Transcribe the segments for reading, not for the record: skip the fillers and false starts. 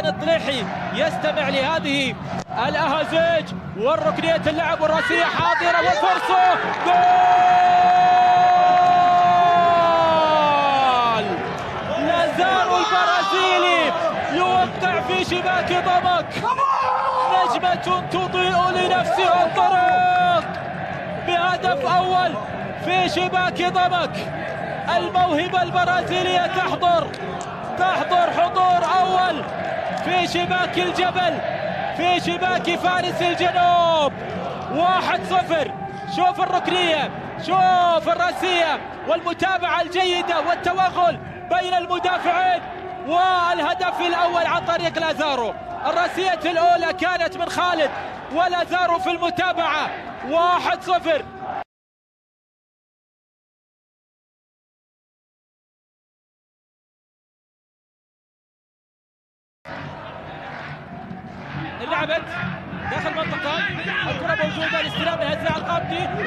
حسن الطليحي يستمع لهذه الأهازيج، والركنية اللعب والراسية حاضرة والفرصة جول! لازارو البرازيلي يوقع في شباك ضمك، نجمة تضيء لنفسها الطريق بهدف أول في شباك ضمك. الموهبة البرازيلية تحضر حضور أول في شباك الجبل، في شباك فارس الجنوب. 1-0. شوف الركنية، شوف الراسية والمتابعة الجيدة والتوغل بين المدافعين، والهدف الأول عن طريق لازارو. الراسية الأولى كانت من خالد ولازارو في المتابعة. 1-0. لعبت داخل منطقة، الكرة موجودة، الاستلام من هزاع القابدي، جول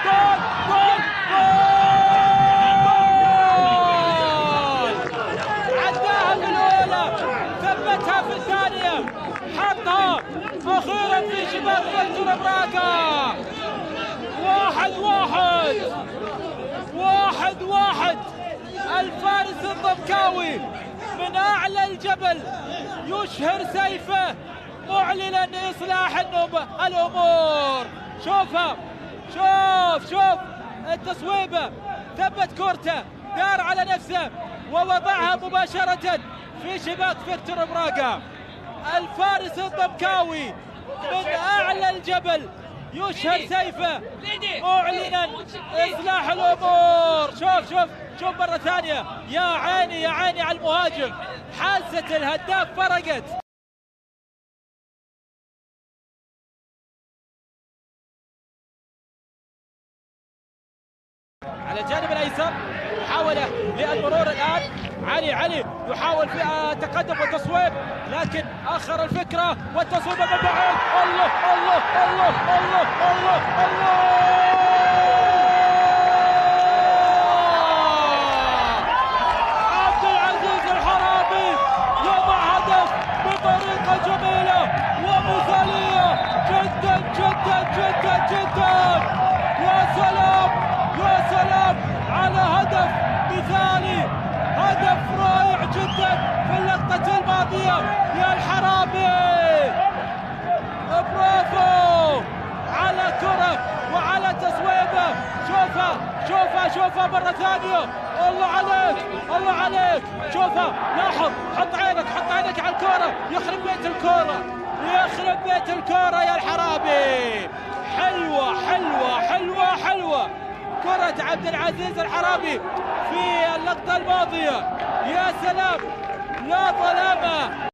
جول جول جول! عداها في الأولى، ثبتها في الثانية، حطها أخيرا في شباك فيكتور براغا. 1-1. الفارس الضمكاوي من أعلى الجبل يشهر سيفه معلنا إصلاح الأمور. شوفها، شوف التصويبة، ثبت كورته، دار على نفسه ووضعها مباشرة في شباك فيكتور براغا. الفارس الضمكاوي من أعلى الجبل يشهر سيفه معلنا إصلاح الأمور. شوف مرة ثانية، يا عيني على المهاجم، حاسة الهداف فرقت. على الجانب الايسر محاوله للمرور الان، علي يحاول في التقدم والتصويب، لكن اخر الفكره والتصويب من بعيد. الله الله الله الله الله الله! عبد العزيز الحرابي يضع هدف بطريقه جميله ومثاليه جدا جدا جدا جدا. يا سلام على هدف مثالي، هدف رائع جدا في اللقطة الماضية يا الحرابي. برافو على كرة وعلى تصويبه. شوفها مرة ثانية. الله عليك. شوفها، لاحظ، حط عينك على الكرة. يخرب بيت الكرة يا الحرابي. حلوة كرة عبد العزيز الحرابي في اللقطة الماضية. يا سلام، لا ظلامة.